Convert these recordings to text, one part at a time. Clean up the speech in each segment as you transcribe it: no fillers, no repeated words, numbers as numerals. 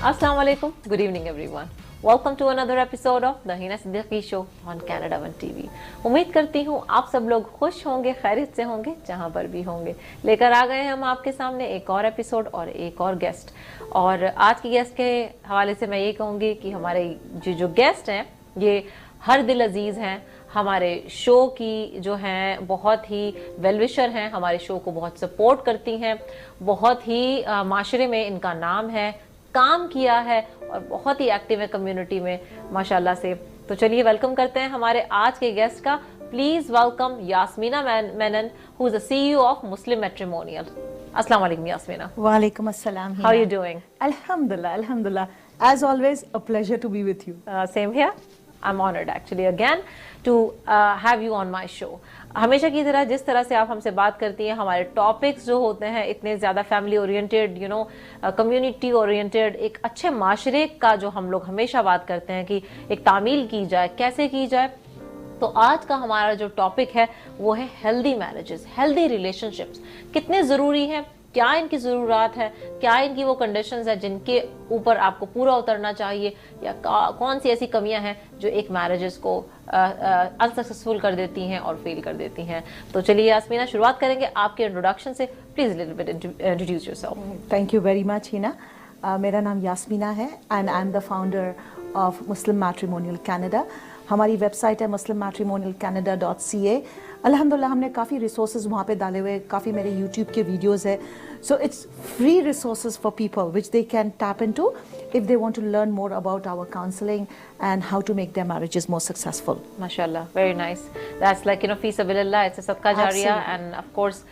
Assalamu alaikum. Good evening, everyone. Welcome to another episode of the Heena Siddiqi show on Canada One TV. उम्मीद करती हूँ आप सब लोग खुश होंगे, खैरियत से होंगे, जहाँ पर भी होंगे। लेकर आ गए हैं हम आपके सामने एक और एपिसोड और एक और गेस्ट। और आज की गेस्ट के हवाले से मैं ये कहूँगी कि हमारे जो गेस्ट हैं ये हर दिल अजीज़ हैं, हमारे शो की जो हैं बहुत ही वेलविशर हैं, हमारे शो को बहुत सपोर्ट करती हैं, बहुत ही माशरे में इनका नाम है, काम किया है और बहुत ही एक्टिव है कम्युनिटी में माशाल्लाह से। तो चलिए वेलकम करते हैं हमारे आज के गेस्ट का। Please welcome Yasmina Menon, who is the CEO of Muslim matrimonial. अस्सलाम वालेकुम यास्मीना। वालेकुम अस्सलाम। How are you doing? अल्हम्दुलिल्लाह, अल्हम्दुलिल्लाह। As always, a pleasure to be with you. Same here. I'm honored actually again to have you on my show. हमेशा की तरह जिस तरह से आप हमसे बात करती हैं, हमारे टॉपिक्स जो होते हैं इतने ज़्यादा family oriented, you know, community oriented, एक अच्छे माशरे का जो हम लोग हमेशा बात करते हैं कि एक तामील की जाए, कैसे की जाए। तो आज का हमारा जो टॉपिक है वो है हेल्दी मैरिजेस, हेल्दी रिलेशनशिप्स कितने ज़रूरी हैं, क्या इनकी ज़रूरत है, क्या इनकी वो कंडीशंस है जिनके ऊपर आपको पूरा उतरना चाहिए, या कौन सी ऐसी कमियां हैं जो एक मैरिजेस को अनसक्सेसफुल कर देती हैं और फेल कर देती हैं। तो चलिए यास्मीना, शुरुआत करेंगे आपके इंट्रोडक्शन से। Please little bit introduce yourself. Thank you very much Heena. मेरा नाम यास्मीना है and I am the founder of Muslim matrimonial Canada. हमारी वेबसाइट है muslimmmatrimonialcanada.ca। अल्हम्दुलिल्लाह हमने काफ़ी रिसोर्सेज वहाँ पे डाले हुए, काफ़ी मेरे यूट्यूब के वीडियोस है। So it's free resources for people which they can tap into if they want to learn more about our counselling and how to make their marriages more successful. माशाल्लाह, very nice. That's like, you know, फी सबिलिल्लाह, it's a सदका जारिया। And of course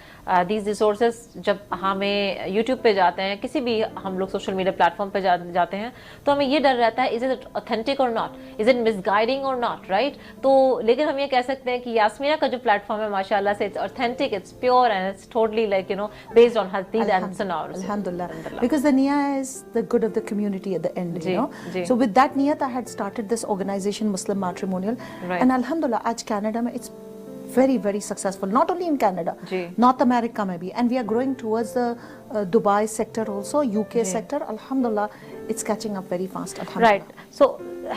these resources जब हमें YouTube पे जाते हैं, किसी भी हम लोग सोशल मीडिया प्लेटफॉर्म पे जाते हैं, तो हमें ये डर रहता है, इज इट ऑथेंटिक और नॉट, इज इट मिसगाइडिंग और नॉट, राइट? तो लेकिन हम ये कह सकते हैं कि यास्मीना का जो प्लेटफॉर्म है माशाल्लाह से, it's authentic, it's pure and it's totally like, you no, based on हदीस and सुन्नाह। Alhamdulillah, because the niyyah is the good of the community at the end, you know. So with that niyyat, I had started this organization, Muslim Matrimonial, and Alhamdulillah, आज Canada में it's very very successful. Not only in Canada, North America में भी, and we are growing towards the Dubai sector also, UK sector. Alhamdulillah, it's catching up very fast. Alhamdulillah. Right. So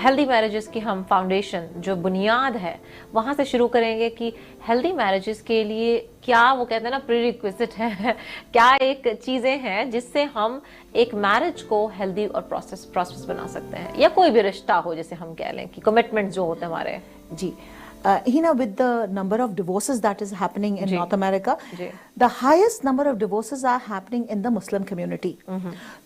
healthy marriages की हम foundation जो बुनियाद है वहाँ से शुरू करेंगे कि हेल्दी मैरिजेस के लिए क्या वो कहते हैं ना प्रीरिक्विजिट है, क्या एक चीज़ें हैं जिससे हम एक मैरिज को हेल्दी और प्रोसेस बना सकते हैं, या कोई भी रिश्ता हो जैसे हम कह लें कि कमिटमेंट जो होते हैं हमारे। जी Heena, with the number of divorces that is happening in North America, the highest number of divorces are happening in the Muslim community.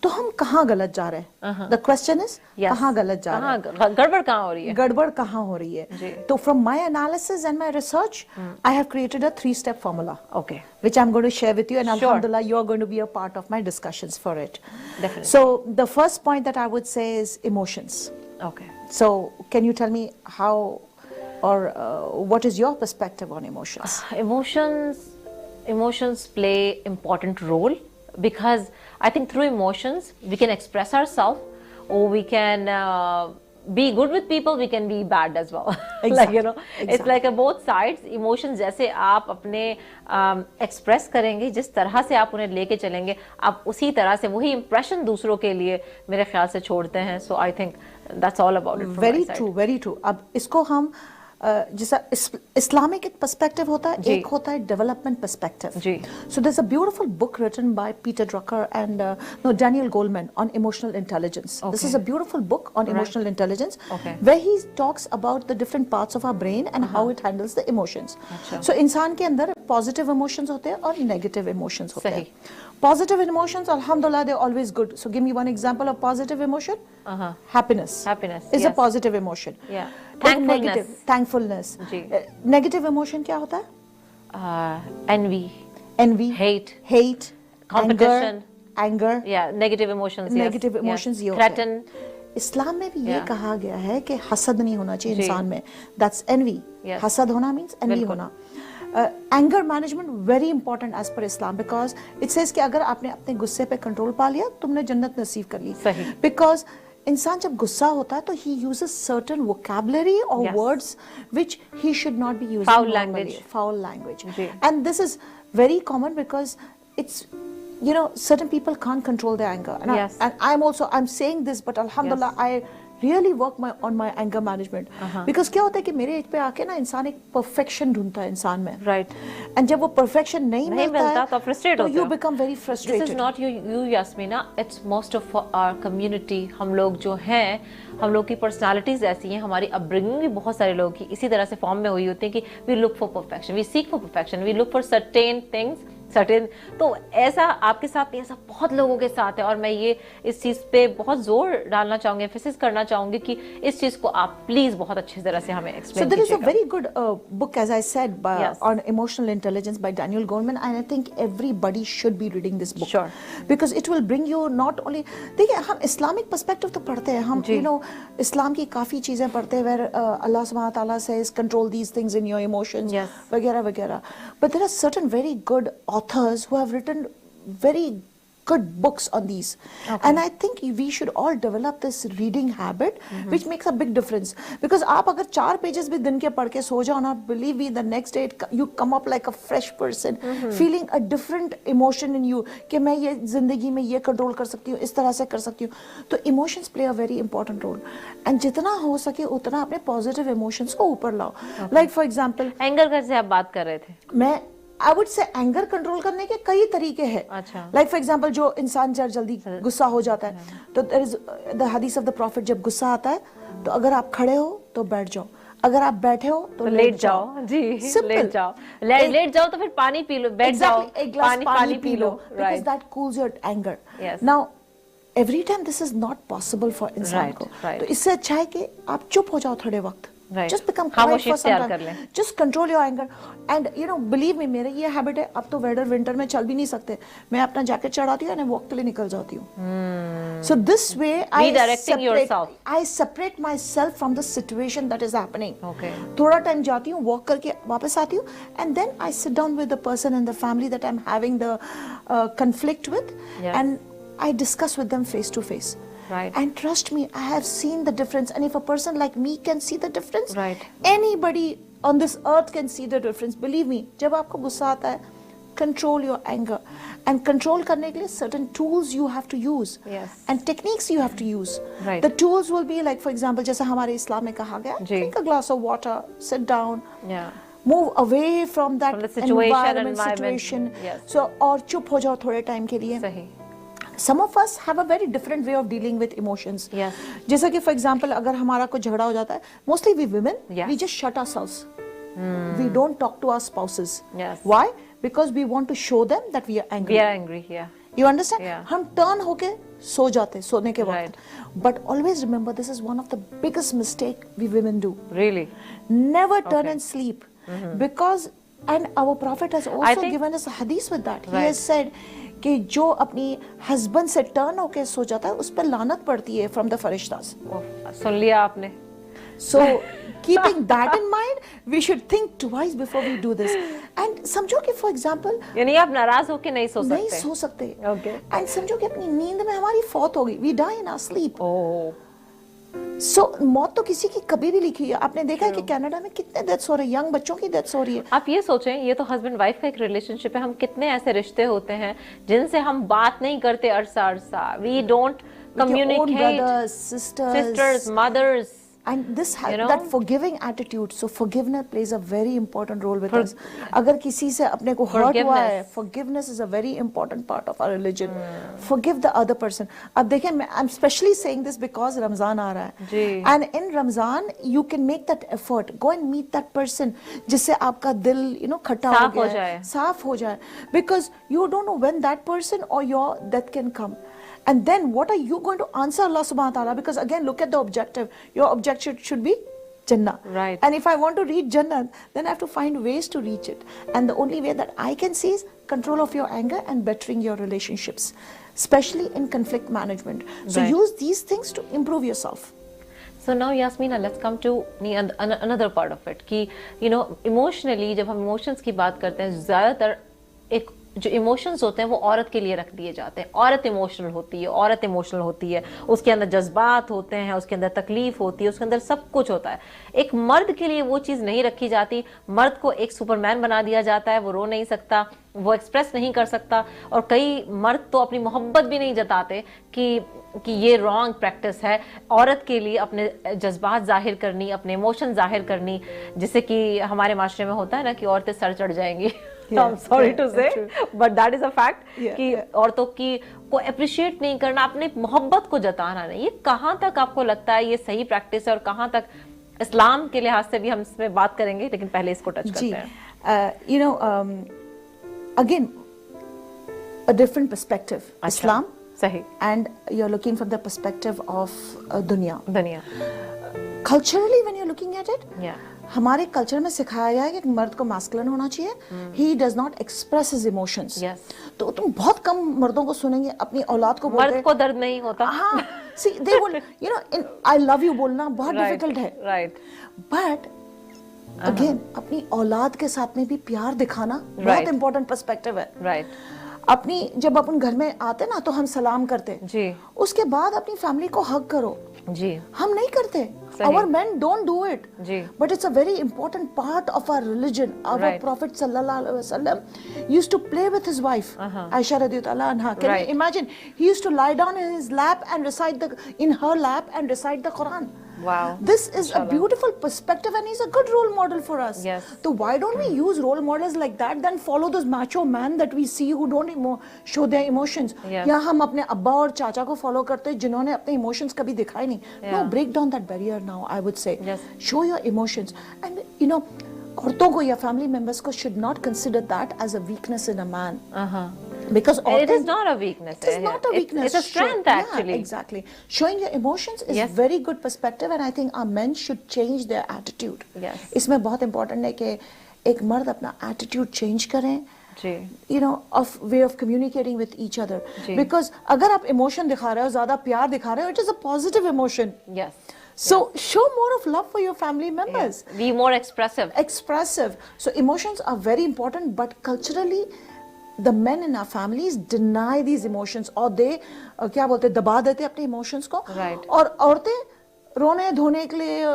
तो हम कहाँ गलत जा रहे हैं? The question is, कहाँ गलत जा रहे हैं? गड़बड़ कहाँ हो रही है? गड़बड़ कहाँ हो रही है? तो from my analysis and my research, I have created a 3-step formula, okay, which I'm going to share with you, and alhamdulillah, you are going to be a part of my discussions for it. Definitely. So the first point that I would say is emotions. Okay. So can you tell me how, or what is your perspective on emotions? Emotions play important role because I think through emotions we can express ourselves, or we can be good with people, we can be bad as well. Exactly. Like, you know, it's like a both sides. Emotions जैसे आप अपने express करेंगे, जिस तरह से आप उन्हें लेके चलेंगे, आप उसी तरह से वही impression दूसरों के लिए मेरे ख्याल से छोड़ते हैं. So I think that's all about it from very my side. true, very true. अब इसको हम जैसा इस्लामिक एक पर्सपेक्टिव होता है, एक होता है development perspective. So there is a beautiful book written by Peter Drucker and Daniel Goldman on emotional intelligence. This is a beautiful book on emotional intelligence where he talks about the different parts of our brain and how it handles the emotions. So इंसान के अंदर positive emotions होते हैं और negative emotions होते हैं. Positive emotions, alhamdulillah, they're always good. So give me one example of positive emotion. Happiness. Happiness is a positive emotion. Thankfulness. Negative emotion क्या होता है? Envy, hate, competition, anger, negative emotions, ये होते हैं। इस्लाम में भी ये कहा गया है कि हसद नहीं होना चाहिए इंसान में, दैट्स एनवी। हसद होना मींस एनवी होना। Anger management very important as per Islam, because it says कि अगर आपने अपने गुस्से पे कंट्रोल पा लिया, तुमने जन्नत नसीब कर ली। बिकॉज इंसान जब गुस्सा होता है तो ही यूजेस सर्टेन वोकैबुलरी और words which he should not be using, foul language, and this is very common because it's, you know, certain people can't control their anger, and I'm saying this, but alhamdulillah I really work on my anger management, because क्या होता है कि मेरे as पे आके ना इंसान एक परफेक्शन ढूंढता है इंसान में, राइट, एंड जब वो परफेक्शन नहीं मिलता है तो फ्रस्ट्रेट होते हो, you become very frustrated. This is not you Yasmeena, it's most of our community. हम लोग जो हैं, हम लोग की पर्सनालिटीज ऐसी हैं, हमारी अपब्रिंगिंग भी बहुत सारे लोगों की इसी तरह से फॉर्म में हुई होती है कि we look for perfection, we seek for perfection, we look for certain things, certain. तो ऐसा आपके साथ नहीं, ऐसा बहुत लोगों के साथ है, और मैं ये इस चीज पे बहुत जोर डालना चाहूंगी, एम्फेसिस करना चाहूंगी कि इस चीज को आप प्लीज बहुत अच्छी तरह से हमें एक्सप्लेन कीजिएगा। So there is a very good book, as I said, on emotional intelligence by Daniel Goleman, and I think everybody should be reading this book. Sure. Because it will bring you not only, देखिए हम Islamic perspective तो पढ़ते हैं, हम you know इस्लाम की काफी चीजें पढ़ते हैं, where Allah Subhanahu wa Ta'ala says control these things in your emotions, वगैरह वगैरह, but there are certain very good authors who have written very good books on these, and I think we should all develop this reading habit, which makes a big difference, because आप अगर 4 pages भी दिन के पढ़ के सो जाओ ना, believe me, the next day you come up like a fresh person, feeling a different emotion in you, कि मैं ये जिंदगी में ये कंट्रोल कर सकती हूँ, इस तरह से कर सकती हूँ। तो emotions play a very important role, and जितना हो सके उतना अपने positive emotions को ऊपर लाओ। Like for example, एंगर कैसे आप बात कर रहे थे? मैं I would say anger control करने के कई तरीके हैं। अच्छा। Like for example, जो इंसान जल्दी गुस्सा हो जाता है, तो there is the hadith of the prophet, जब गुस्सा आता है तो अगर आप खड़े हो तो बैठ जाओ, अगर आप बैठे हो तो लेट जाओ। जी, लेट जाओ, लेट जाओ तो फिर पानी पी लो, बैठ जाओ, एक ग्लास पानी P low, because that cools your anger. Now every time this is not possible for इंसान को, तो इससे अच्छा है कि आप चुप हो जाओ थोड़े वक्त, just become quiet for some time, just control your anger, and you know, believe me, मेरे ये हैबिट है, अब तो विंटर में चल भी नहीं सकते, मैं अपना जैकेट चढ़ाती हूँ और वॉक के लिए निकल जाती हूँ। So this way I separate myself from the situation that is happening. थोड़ा टाइम जाती हूँ, वॉक करके वापस आती हूँ, and then I sit down with the person in the family that I'm having the conflict with, and I discuss with them face to face. Right. And trust me, I have seen the difference, and if a person like me can see the difference, anybody on this earth can see the difference. Believe me, जब आपको गुस्सा आता है, control your anger, and control करने के लिए certain tools you have to use, and techniques you have to use. The tools will be like, for example, जैसा हमारे इस्लाम में कहा गया, drink a glass of water, sit down, move away from that situation. So और चुप हो जाओ थोड़े टाइम के लिए। Some of us have a very different way of dealing with emotions. जैसा कि for example, अगर हमारा कोई झगड़ा हो जाता है, mostly we women, we just shut ourselves. We don't talk to our spouses. Why? Because we want to show them that we are angry. We are angry, You understand? हम turn होके सो जाते, सोने के वक्त. But always remember, this is one of the biggest mistake we women do. Really? Never turn and sleep, because, and our Prophet has also given us a hadith with that. He has said कि जो अपनी husband से turn होके सो जाता है, उस पर लानत पड़ती है फ्रॉम द फरिश्तास। सुन लिया आपने? So keeping that in mind, we should think twice before we do this. And समझो कि for example, यानी आप नाराज होके नहीं सो सकते? नहीं सो सकते। And समझो कि अपनी नींद में हमारी फौत हो गई, we die in our sleep. So मौत तो किसी की कभी भी लिखी है। आपने देखा है कि कनाडा में कितने डेथ्स हो रहे हैं, यंग बच्चों की डेथ्स हो रही है। आप ये सोचें, ये तो हस्बैंड वाइफ का एक रिलेशनशिप है, हम कितने ऐसे रिश्ते होते हैं जिनसे हम बात नहीं करते अरसा, we don't communicate, sisters, mothers, and this that forgiving attitude, so forgiveness plays a very important role with us. अगर किसी से अपने को hurt हुआ है, forgiveness is a very important part of our religion. Forgive the other person. अब देखें, I'm especially saying this because Ramzan आ रहा है, and in Ramzan you can make that effort, go and meet that person जिससे आपका दिल खट्टा हो गया है, साफ हो जाए, because you don't know when that person or your death can come. And then what are you going to answer Allah subhanahu wa ta'ala? Because again, look at the objective. Your objective should be Jannah. Right. And if I want to reach Jannah, then I have to find ways to reach it. And the only way that I can see is control of your anger and bettering your relationships, especially in conflict management. So Right. use these things to improve yourself. So now Yasmeena, let's come to another part of it कि emotionally जब हम emotions की बात करते हैं, ज़्यादातर एक जो इमोशंस होते हैं वो औरत के लिए रख दिए जाते हैं। औरत इमोशनल होती है, उसके अंदर जज्बात होते हैं, उसके अंदर तकलीफ होती है, उसके अंदर सब कुछ होता है। एक मर्द के लिए वो चीज़ नहीं रखी जाती। मर्द को एक सुपरमैन बना दिया जाता है, वो रो नहीं सकता, वो एक्सप्रेस नहीं कर सकता। और कई मर्द तो अपनी मोहब्बत भी नहीं जताते कि ये रॉन्ग प्रैक्टिस है औरत के लिए अपने जज्बात जाहिर करनी, अपने इमोशन जाहिर करनी, जिससे कि हमारे माशरे में होता है ना कि औरतें सर चढ़ जाएंगी। I'm sorry to say, but that is a fact कि औरतों की को अप्रिशिएट नहीं करना, अपने मोहब्बत को जताना नहीं। ये कहाँ तक आपको लगता है ये सही प्रैक्टिस है और कहाँ तक इस्लाम के लिहाज से भी हम इसमें बात करेंगे, लेकिन पहले इसको टच करते हैं। Again, a different perspective. Islam, सही, and you're looking from the perspective of dunya. Culturally, when you're looking at it, हमारे कल्चर में सिखाया गया है कि एक मर्द को मैस्कुलिन होना चाहिए. He does not express his emotions. तो तुम बहुत कम मर्दों को सुनेंगे अपनी औलाद को बोलते हैं, मर्द को दर्द नहीं होता. हाँ, see they will, in I love you बोलना बहुत difficult है. Right. But again, अपनी औलाद के साथ में भी प्यार दिखाना बहुत important perspective है. Right. अपनी जब अपन घर में आते ना तो हम सलाम करते जी. उसके बाद अपनी फैमिली को हग करो जी. हम नहीं करते. Our men don't do it. Ji. But it's a very important part of our religion. Our Prophet sallallahu alaihi wasallam used to play with his wife, Aisha radhiyallahu anha. Can you imagine? He used to lie down in his lap and in her lap and recite the Quran. Wow. This is a beautiful perspective and he's a good role model for us. Yes. So why don't we use role models like that than follow those macho men that we see who don't show their emotions? या हम अपने अब्बा और चाचा को follow करते हैं जिन्होंने अपने emotions कभी दिखाए नहीं. No, break down that barrier now, I would say. Yes. Show your emotions. And औरतों को या family members को should not consider that as a weakness in a man. Because it is not a weakness. It is not a weakness. It's a strength actually. Yeah, exactly. Showing your emotions is very good perspective, and I think our men should change their attitude. Yes. इसमें बहुत important है कि एक मर्द अपना attitude change करें. जी. Of way of communicating with each other. Ji. Because अगर आप emotion दिखा रहे हो, ज़्यादा प्यार दिखा रहे हो, it is a positive emotion. Yes. So show more of love for your family members. Yes. Be more expressive. Expressive. So emotions are very important, but culturally, the men in our families deny these emotions, or they क्या बोलते हैं दबा देते अपने emotions को. Right. और औरतें रोने धोने के लिए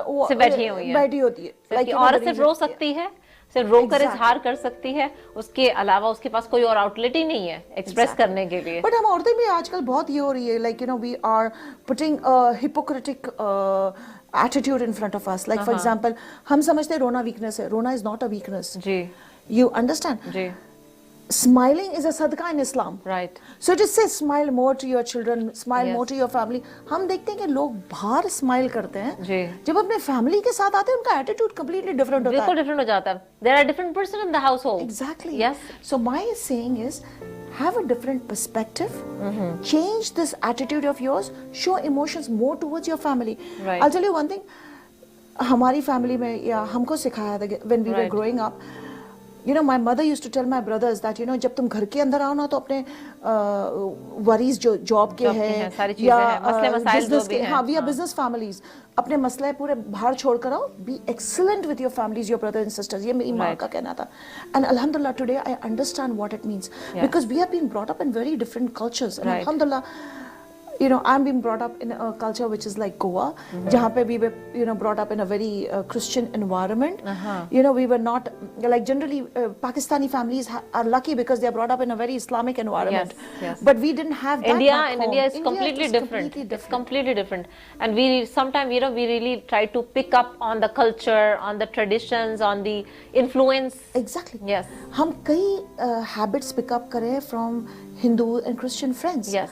बैठी होती है. Like औरत सिर्फ रो सकती है, सिर्फ रोकर इजहार कर सकती है, उसके अलावा उसके पास कोई और आउटलेट ही नहीं है एक्सप्रेस करने के लिए. But हम औरतें भी आजकल बहुत ये हो रही है, like we are putting a hypocritic attitude in front of us. Like for example, हम समझते हैं रोना weakness है. रोना is not a weakness. Ji. You understand? Ji. Smiling is a sadaqah in Islam. Right. So it just says smile more to your children, smile more to your family. हम देखते हैं कि लोग बाहर smile करते हैं. जी. जब अपने family के साथ आते हैं उनका attitude completely different होता है. बिल्कुल different हो जाता है. There are different person in the household. Exactly. Yes. So my saying is, have a different perspective. Change this attitude of yours. Show emotions more towards your family. Right. I'll tell you one thing. हमारी family में या हमको सिखाया था when we were growing up. My mother used to tell my brothers that जब तुम घर के अंदर आओ ना तो अपने वरीज जो जॉब के हैं या बिजनेस के, हाँ, we are business families, अपने मसले पूरे बाहर छोड़ कर आओ. Be excellent with your families, your brothers and sisters. ये मेरी माँ का कहना था. And alhamdulillah today I understand what it means, because we have been brought up in very different cultures. And alhamdulillah, I'm being brought up in a culture which is like Goa, जहाँ पे we were brought up in a very Christian environment. We were not like generally Pakistani families are lucky because they are brought up in a very Islamic environment. Yes. But we didn't have that. India is completely different. It's completely different. And we sometimes we really try to pick up on the culture, on the traditions, on the influence. Exactly. Yes. हम कई habits pick up करें from Hindu and Christian friends. Yes.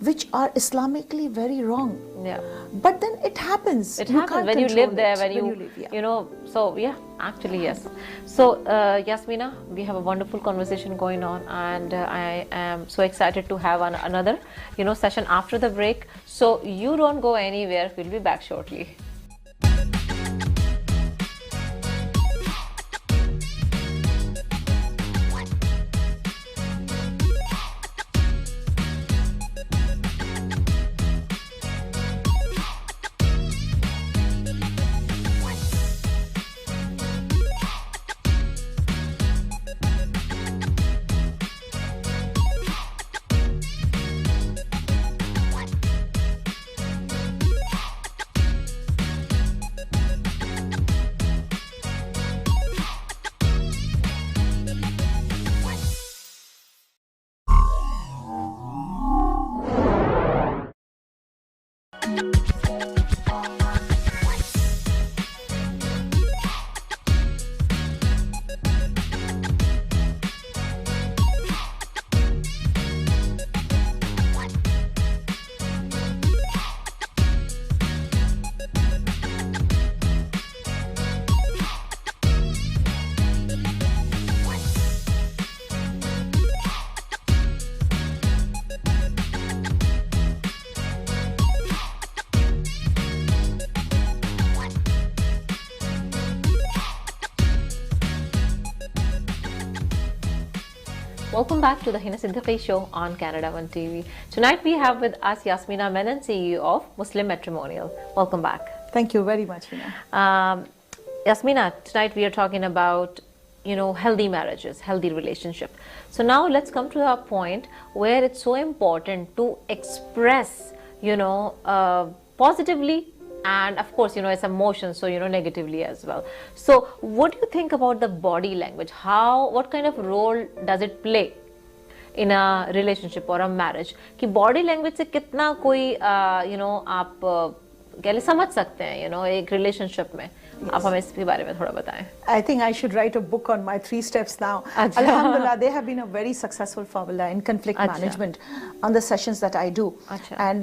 Which are Islamically very wrong. Yeah. But then it happens. It happens when you live there, when you live, so yeah, actually yes. So Yasmeena, we have a wonderful conversation going on, and I am so excited to have another, session after the break. So you don't go anywhere. We'll be back shortly. Welcome back to the Heena Siddiqi show on Canada 1 TV. Tonight we have with us Yasmeena Menon, CEO of Muslim Matrimonial. Welcome back. Thank you very much, Heena. Yasmeena, tonight we are talking about, healthy marriages, healthy relationship. So now let's come to a point where it's so important to express, positively, and of course, it's emotions, so negatively as well. So what do you think about the body language? What kind of role does it play in a relationship or a marriage? कि body language से कितना कोई आप कहले समझ सकते हैं एक रिलेशनशिप में? आप हमें इसके बारे में थोड़ा बताएं. I think I should write a book on my 3 steps now. Alhamdulillah, they have been a very successful formula in conflict management on the sessions that I do. And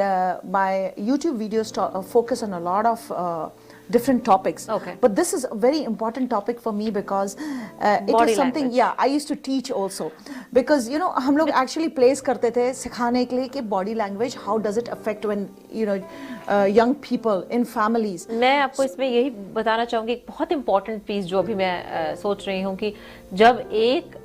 my YouTube videos focus on a lot of different topics. Okay. But this is a very important topic for me because it Body is something, language. I used to teach also. Because, हम लोग actually place करते थे सिखाने के लिए कि body language, how does it affect when, young people in families. मैं आपको इसमें यही बताना चाहूँगी, एक बहुत important piece जो अभी मैं सोच रही हूँ कि जब एक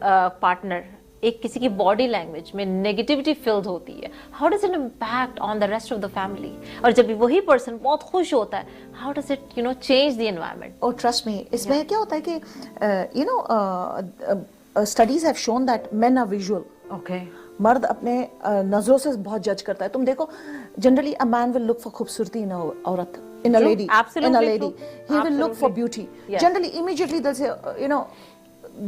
पार्टनर एक किसी की बॉडी लैंग्वेज में नेगेटिविटी फील्ड होती है, how does it impact on the rest of the family? और जब वही पर्सन बहुत खुश होता है, how does it change the environment? Oh, trust me, इसमें क्या होता है कि studies have shown that men are visual. Okay. मर्द अपने नजरों से बहुत जज करता है. तुम देखो, generally a man will look for खूबसूरती in a औरत, in a True, lady, absolutely in a lady. true. He will look for Absolutely. beauty. Yes. Generally, immediately they'll say,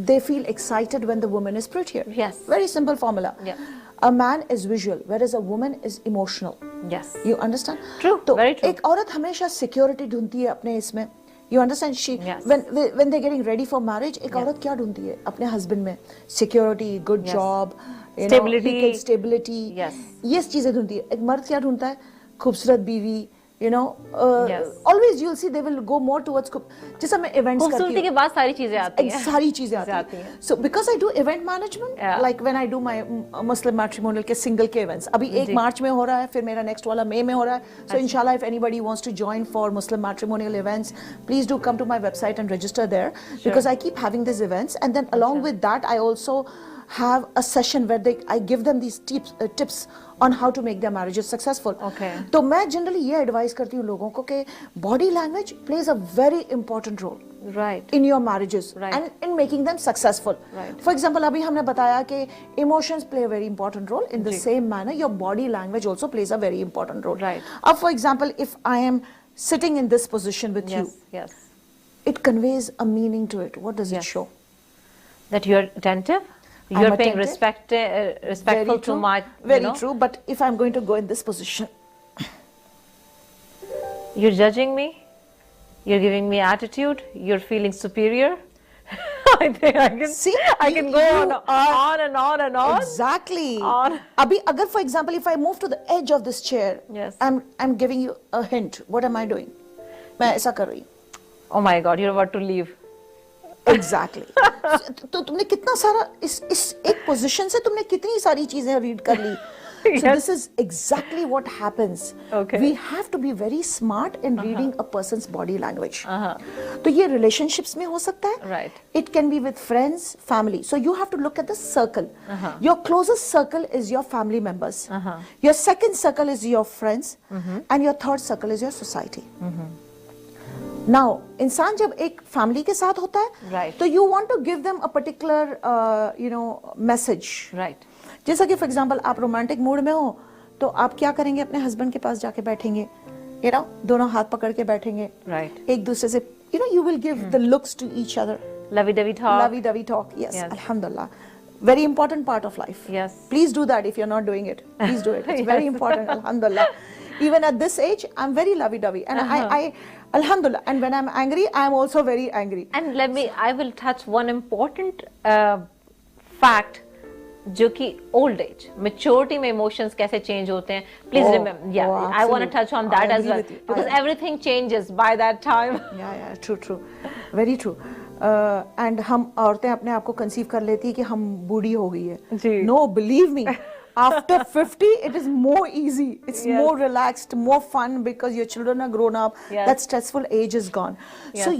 they feel excited when the woman is prettier. Yes. Very simple formula. Yeah. A man is visual, whereas a woman is emotional. Yes. You understand? True, तो very true. एक औरत हमेशा security ढूंढती है अपने इसमें. You understand? She Yes. when they're getting ready for marriage, एक औरत क्या ढूंढती है अपने husband में? Security, good Yes. job, Stability. he can stability. Yes. ये चीजें ढूंढती है. एक मर्द क्या ढूंढता है? खूबसूरत बीवी. Yes. Always you'll see they will go more towards जैसे मैं events करती खूबसूरती हूँ. के बाद सारी चीजें आती हैं. सारी चीजें आती हैं. So because I do event management, like when I do my Muslim matrimonial के single के events, अभी 1 मार्च में हो रहा है, फिर मेरा next वाला मई में हो रहा है. So inshallah, if anybody wants to join for Muslim matrimonial events, please do come to my website and register there, because I keep having these events, and then along with that, I also have a session where I give them these tips on how to make their marriages successful. Okay. तो मैं generally ये advise करती हूँ लोगों को कि body language plays a very important role. Right. In your marriages. Right. And in making them successful. Right. For example, अभी हमने बताया कि emotions play a very important role. In the same manner, your body language also plays a very important role. Right. For example, if I am sitting in this position with you, Yes. it conveys a meaning to it. What does it Yes. show? That you're attentive. You're I'm paying attentive. respectful to my. Very true. But if I'm going to go in this position, You're judging me. You're giving me attitude. You're feeling superior. I think I can see, I can go on and on and on. Exactly. On. Abhi, agar for example, if I move to the edge of this chair, Yes. I'm giving you a hint. What am I doing? मैं ऐसा कर रही हूँ. Oh my God, you're about to leave. Exactly. तो तुमने कितना सारा इस एक पोजीशन से तुमने कितनी सारी चीजें रीड कर ली. So this is exactly what happens. Okay. We have to be very smart in reading a person's body language. तो ये relationships में हो सकता है. Right. It can be with friends, family. So you have to look at the circle. Your closest circle is your family members. Your second circle is your friends, and your third circle is your society. Now, इंसान जब एक family के साथ होता है, Right. तो you want to give them a particular, message. Right. जैसा कि फॉर एग्जांपल आप रोमांटिक मूड में हो, तो आप क्या करेंगे? अपने हस्बैंड के पास जाके बैठेंगे, दोनों हाथ पकड़ के बैठेंगे, Right. एक दूसरे से, you will give the looks to each other. Lovey-dovey talk. Lovey-dovey talk. Yes. Yes. Alhamdulillah. Very important part of life. Yes. Please do that if you're not doing it. Please do it. It's very Yes. important. Alhamdulillah. Even at this age, I'm very lovey-dovey, and I Alhamdulillah. And when I'm angry, I'm also very angry. And I will touch one important fact, जो कि old age, maturity में emotions कैसे change होते हैं. Please remember. Yeah, I want to touch on that as well, because everything changes by that time. Yeah, true. Very true. And हम औरतें अपने आप को conceive कर लेती है कि हम बूढ़ी हो गई है. जी. No, believe me. After 50, it is more easy. It's Yes. more relaxed, more fun, because your children are grown up. Yes. That stressful age is gone. Yes. So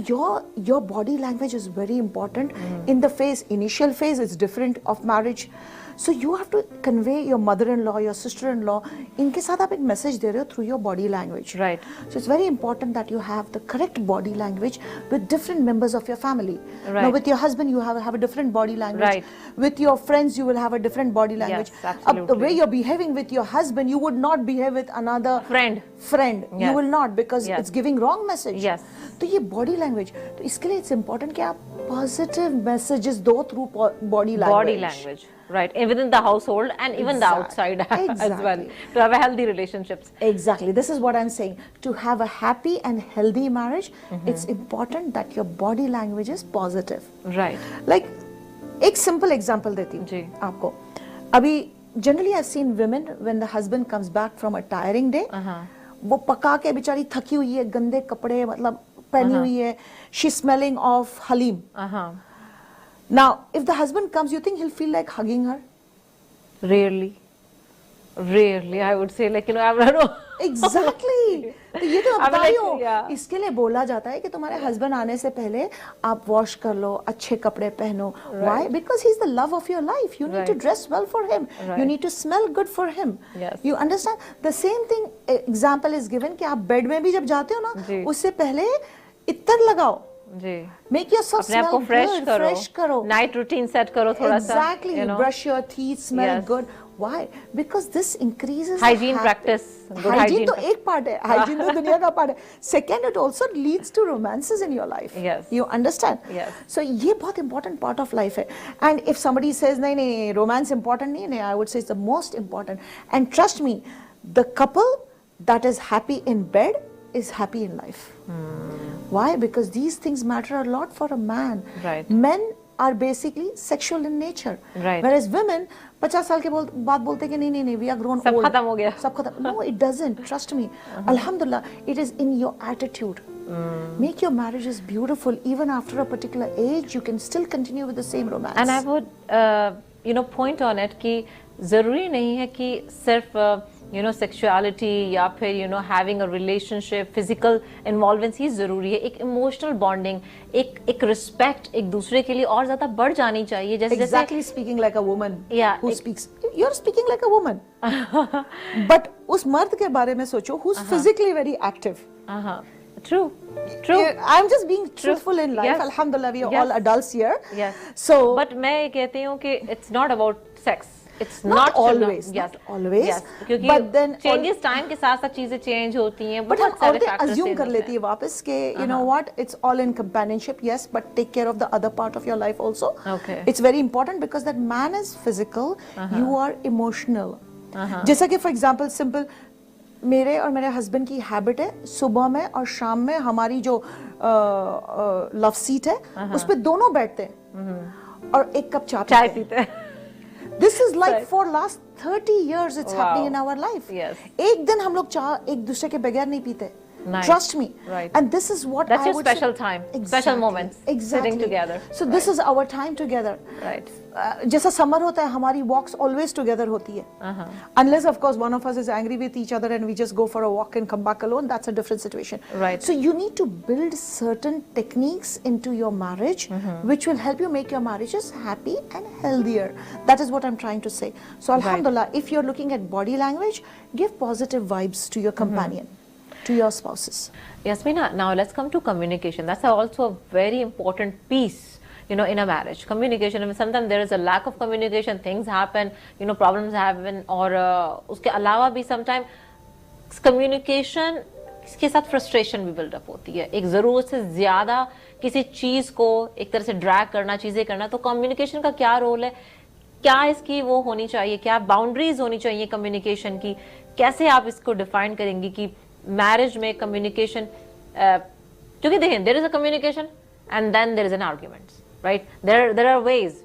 your body language is very important. In the initial phase, it's different of marriage. So you have to convey your mother-in-law, your sister-in-law, इनके साथ आप एक message दे रहे हो through your body language. Right. So it's very important that you have the correct body language with different members of your family. Right. Now with your husband you have a different body language. Right. With your friends you will have a different body language. Yes, absolutely. The way you're behaving with your husband, you would not behave with another friend. Yes. You will not, because yes. it's giving wrong message. Yes. तो ये body language, तो इसके लिए it's important कि आप positive messages दो through body language. Body language. Right, and within the household and even the outside as well, to have a healthy relationships. Exactly, this is what I'm saying. To have a happy and healthy marriage, it's important that your body language is positive. Right. Like, एक simple example देती हूँ आपको. अभी generally I've seen women when the husband comes back from a tiring day, वो पका के बेचारी थकी हुई है, गंदे कपड़े मतलब पहनी हुई है, she's smelling of halim. Now, if the husband comes, you think he'll feel like hugging her? Rarely, I would say, like, I don't know. Exactly. तो ये तो बता रही हूँ, इसके लिए बोला जाता है कि तुम्हारे husband आने से पहले आप wash कर लो, अच्छे कपड़े पहनो. Why? Because he's the love of your life. You need to dress well for him. You need to smell good for him. Yes. You understand? The same thing example is given कि आप bed में भी जब जाते हो ना, उससे पहले इत्तर लगाओ. Make yourself smell good, fresh करो. Night routine set करो थोड़ा सा. Exactly. You brush your teeth, smell good. Why? Because this increases hygiene practice. Good hygiene तो एक part है. Hygiene तो दुनिया का part है. Second, it also leads to romances in your life. Yes. You understand? Yes. So ये बहुत important part of life है. And if somebody says नहीं romance important नहीं, I would say it's the most important. And trust me, the couple that is happy in bed is happy in life. Why? Because these things matter a lot for a man. Right. Men are basically sexual in nature. Right. Whereas women 50 साल के बाद बोलते कि नहीं we are grown old. सब खत्म हो गया. सब खत्म. No, it doesn't. Trust me. Alhamdulillah, it is in your attitude. Make your marriages beautiful. Even after a particular age, you can still continue with the same romance. And I would, point on it कि जरूरी नहीं है कि सिर्फ sexuality या फिर having a relationship, physical involvement ही जरूरी है. एक emotional bonding, एक respect एक दूसरे के लिए और ज़्यादा बढ़ जानी चाहिए. जैसे exactly speaking like a woman. Yeah. Who speaks? You're speaking like a woman. But उस मर्द के बारे में सोचो who's physically very active. True. I'm just being truthful in life. Yes. Alhamdulillah, we are all adults here. Yes. So. But मैं ये कहती हूँ कि it's not about sex. It's not always. Yes. Not always. Yes. क्योंकि but then changes time के साथ साथ चीजें change होती हैं. But हम औरतें assume कर लेती है वापस के you know what, it's all in companionship. Yes, but take care of the other part of your life also. Okay. It's very important because that man is physical. You are emotional. जैसा कि for example simple मेरे और मेरे husband की habit है सुबह में और शाम में हमारी जो लव सीट है उस पे दोनों बैठते हैं और एक कप चाय पीते हैं. This is like for last 30 years it's happening in our life. Yes. एक दिन हम लोग चाय एक दूसरे के बगैर नहीं पीते. Nice. Trust me. Right. And this is what that's I your would special say. time. Exactly. Special moments. Exactly. Sitting together. So this is our time together. Right. जैसा समर होता है हमारी walks always together होती है. Unless of course one of us is angry with each other and we just go for a walk and come back alone, that's a different situation. Right. So you need to build certain techniques into your marriage which will help you make your marriages happy and healthier. That is what I'm trying to say. So alhamdulillah, if you're looking at body language, give positive vibes to your companion, to your spouses. Yasmeena, now let's come to communication. That's also a very important piece, in a marriage. Communication, I mean, sometimes there is a lack of communication, things happen, problems happen, or उसके अलावा भी sometimes communication के साथ frustration भी build up होती है. एक ज़रूरत से ज़्यादा किसी चीज़ को एक तरह से drag करना, चीज़ें करना, तो communication का क्या role है? क्या इसकी वो होनी चाहिए? क्या boundaries होनी चाहिए communication की? कैसे आप इसको define करेंगी कि marriage में communication, क्योंकि देखें there is a communication and then there is an argument, right? There are ways,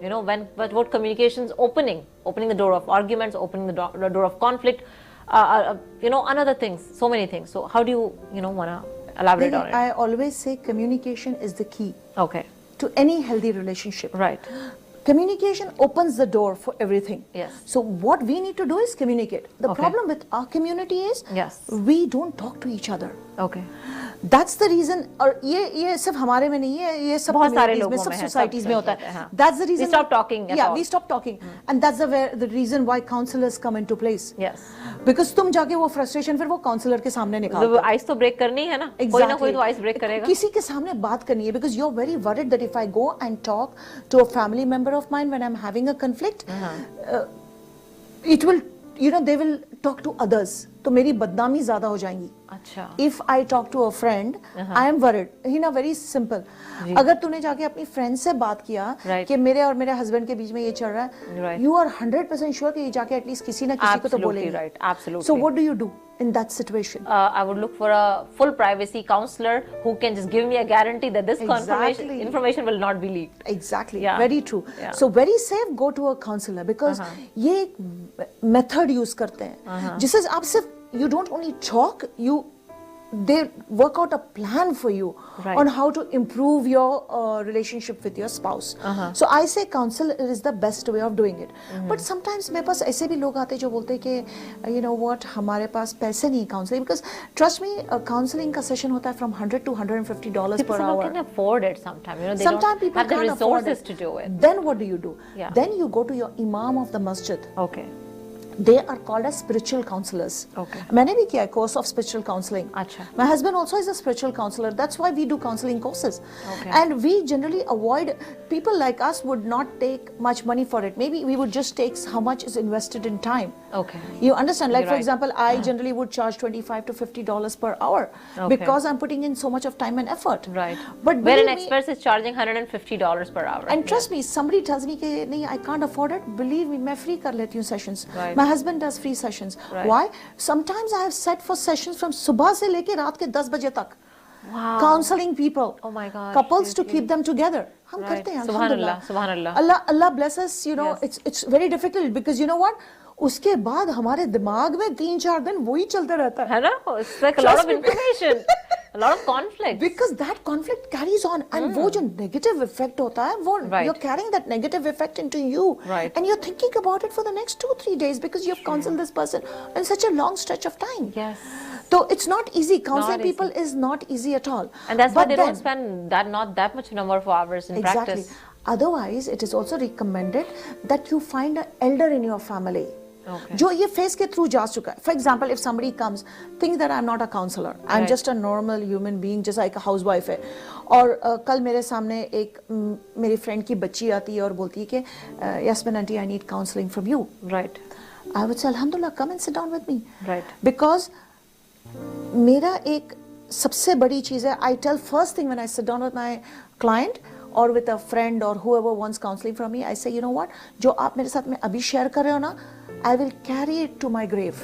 but what communication is opening the door of arguments, opening the door of conflict, another things, so many things. So how do you want to elaborate on it? I always say communication is the key. Okay. To any healthy relationship. Right. Communication opens the door for everything. Yes. So what we need to do is communicate. The problem with our community is we don't talk to each other. Okay. That's the reason. और ये सिर्फ हमारे में नहीं है, ये सब communities में, सब societies में होता है. That's the reason. We stop talking. Yeah, we stop talking, and that's the reason why counselors come into place. Yes. Because तुम जाके वो frustration फिर वो counselor के सामने निकालो. तो ice तो break करनी है ना. कोई ना कोई तो ice break करेगा. किसी के सामने बात करनी है, because you're very worried that if I go and talk to a family member of mine when I'm having a conflict, it will, they will talk to others. तो मेरी बदनामी ज़्यादा हो जाएंगी. अच्छा. If I talk to a friend, I am worried. Heena, very simple. अगर तूने जाके अपनी friend से बात किया कि मेरे और मेरे husband के बीच में ये चल रहा है, you are 100% sure कि ये जाके at least किसी ना किसी को तो बोलेंगे. Right. Absolutely. So what do you do in that situation? I would look for a full privacy counselor who can just give me a guarantee that this information will not be leaked. Exactly. Yeah. Very true. Yeah. So very safe, go to a counselor, because ये एक method use करते हैं जिससे आप सिर्फ you don't only talk, they work out a plan for you on how to improve your relationship with your spouse. So I say counsel is the best way of doing it. But sometimes मेरे पास ऐसे भी लोग आते हैं जो बोलते हैं कि you know what, हमारे पास पैसे नहीं counseling, because trust me, counseling का session होता है from $100 to $150 per hour. People can afford it sometimes. They sometimes don't have the resources to do it. Then what do? Then you go to your imam of the masjid. Okay. They are called as spiritual counselors. Okay. मैंने भी किया course of spiritual counseling. अच्छा. My husband also is a spiritual counselor. That's why we do counseling courses. Okay. And we generally avoid, people like us would not take much money for it. Maybe we would just take how much is invested in time. Okay. You understand? Like for example, I generally would charge $25 to $50 per hour because I'm putting in so much of time and effort. Right. But where an expert is charging $150 per hour. And trust me, somebody tells me कि नहीं, I can't afford it. Believe me, मैं free कर लेती हूँ sessions. Right. My husband does free sessions. Right. Why? Sometimes I have set for sessions from सुबह से लेके रात के 10 बजे तक. Wow. Counseling people. Oh my God. Couples to keep them together. हम करते हैं. Subhanallah. Subhanallah. Allah bless us. You know, it's very difficult because you know what? उसके बाद हमारे दिमाग में 3-4 दिन वही चलता रहता है ना. It's like a lot of information, a lot of conflict. Because that conflict carries on, and वो जो negative effect होता है, वो you're carrying that negative effect into you, and you're thinking about it for the next 2-3 days because you've counseled this person in such a long stretch of time. Yes. So it's not easy. Counseling people is not easy at all. And that's why they don't spend not that much number of hours in practice. Otherwise, it is also recommended that you find an elder in your family. जो ये face के through जा चुका है. For example, if somebody comes, think that I'm not a counselor, I'm just a normal human being, जैसा एक housewife है, और कल मेरे सामने एक मेरी फ्रेंड की बच्ची आती है और बोलती है कि Yasmeena aunty, I need counseling from you. Right. I would say, Alhamdulillah, come and sit down with me. Right. Because मेरा एक सबसे बड़ी चीज़ है, I tell first thing when I sit down with my client or with a friend or whoever wants counseling from me, I say, you know what, जो आप मेरे साथ में अभी शेयर कर रहे हो ना, I will carry it to my grave.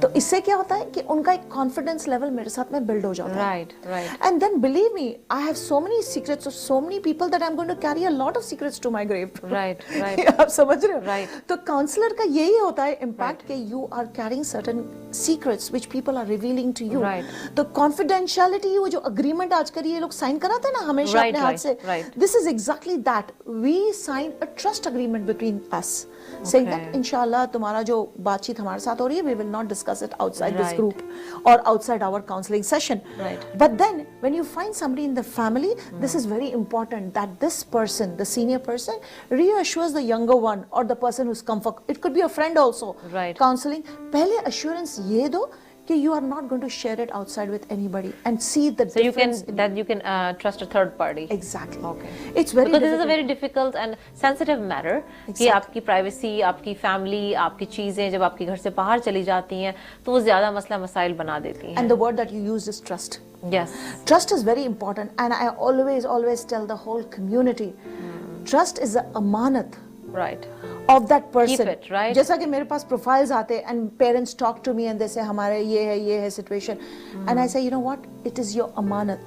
तो इससे क्या होता है कि उनका एक confidence level मेरे साथ में build हो जाता है. Right, right. And then believe me, I have so many secrets of so many people that I'm going to carry a lot of secrets to my grave. Right, right. आप समझ रहे हो? Right. तो counselor का यही होता है impact कि you are carrying certain secrets which people are revealing to you. Right. तो confidentiality, वो जो agreement आजकल ये लोग sign कराते हैं ना हमेशा अपने हाथ से. Right. This is exactly that. We sign a trust agreement between us. Saying that inshallah तुम्हारा जो बातचीत हमारे साथ हो रही है, we will not discuss it outside this group or outside our counseling session. Right. But then when you find somebody in the family, this is very important that this person, the senior person, reassures the younger one or the person who's come for, it could be a friend also. Right. Counseling. पहले assurance ये दो कि you are not going to share it outside with anybody and see the difference. So you can trust a third party. Exactly. Okay. It's very because this is a very difficult and sensitive matter. कि आपकी privacy, आपकी family, आपकी चीजें जब आपके घर से बाहर चली जाती हैं, तो वो ज़्यादा मसला मसाइल बना देती हैं. And the word that you use is trust. Yes. Trust is very important, and I always tell the whole community, trust is a amanat. Right. Of that person. Keep it, right? जैसा कि मेरे पास profiles आते and parents talk to me and they say हमारे ये है situation, and I say, you know what, it is your amanat,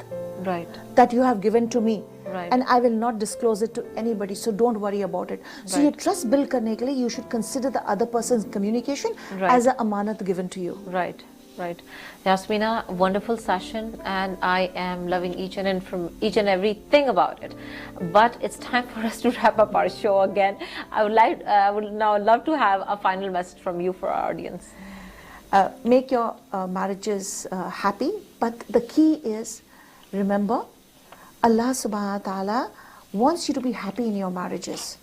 right, that you have given to me, right, and I will not disclose it to anybody, so don't worry about it. So your trust build करने के लिए you should consider the other person's communication as an amanat given to you. Right. Right. Yasmeena, wonderful session, and I am loving each and everything about it. But it's time for us to wrap up our show again. I would now love to have a final message from you for our audience. Make your marriages happy, but the key is, remember, Allah subhanahu wa ta'ala wants you to be happy in your marriages.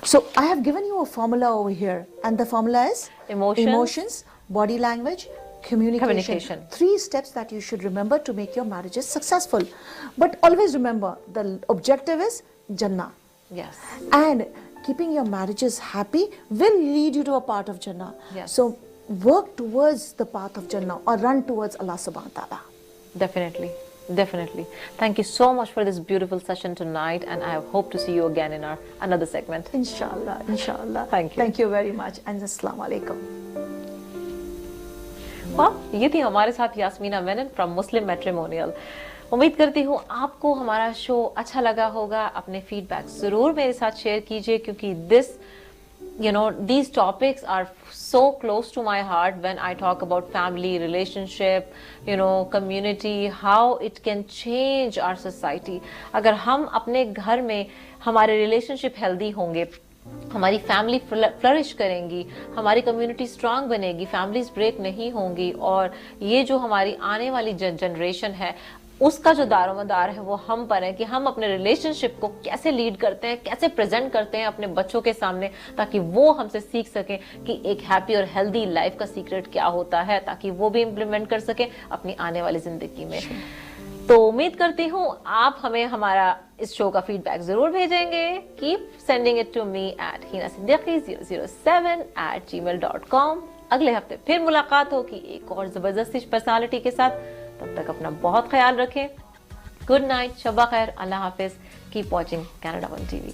So I have given you a formula over here, and the formula is emotions, body language, communication. 3 steps that you should remember to make your marriages successful. But always remember, the objective is Jannah. Yes. And keeping your marriages happy will lead you to a part of Jannah. Yes. So work towards the path of Jannah, or run towards Allah subhanahu wa ta'ala. Definitely. Definitely. Thank you so much for this beautiful session tonight, and I hope to see you again in our another segment. Inshallah, inshallah. Thank you. Thank you very much, and assalamu alaikum. वाह, ये थी हमारे साथ Yasmina Menon from Muslim matrimonial. उम्मीद करती हूँ आपको हमारा शो अच्छा लगा होगा। अपने फीडबैक जरूर मेरे साथ शेयर कीजिए, क्योंकि these topics are so close to my heart when I talk about family, relationship, community, how it can change our society. अगर हम अपने घर में हमारे रिलेशनशिप हेल्दी होंगे, हमारी फैमिली फ्लरिश करेंगी, हमारी कम्युनिटी स्ट्रांग बनेगी, फैमिलीज ब्रेक नहीं होंगी, और ये जो हमारी आने वाली जनरेशन है उसका जो दारोमदार है वो हम पर है कि हम अपने रिलेशनशिप को कैसे लीड करते हैं, कैसे प्रेजेंट करते हैं अपने बच्चों के सामने, ताकि वो हमसे सीख सकें कि एक हैप्पी और हेल्दी लाइफ का सीक्रेट क्या होता है, ताकि वो भी इम्प्लीमेंट कर सकें अपनी आने वाली जिंदगी में। तो उम्मीद करती हूँ आप हमें हमारा इस शो का फीडबैक जरूर भेजेंगे। Keep sending it to me at heenasiddiqi007@gmail.com। अगले हफ्ते फिर मुलाकात होगी एक और जबरदस्त पर्सनालिटी के साथ। तब तक अपना बहुत ख्याल रखें। गुड नाइट, शब्बा खैर, अल्लाह हाफिज। Keep watching Canada one TV.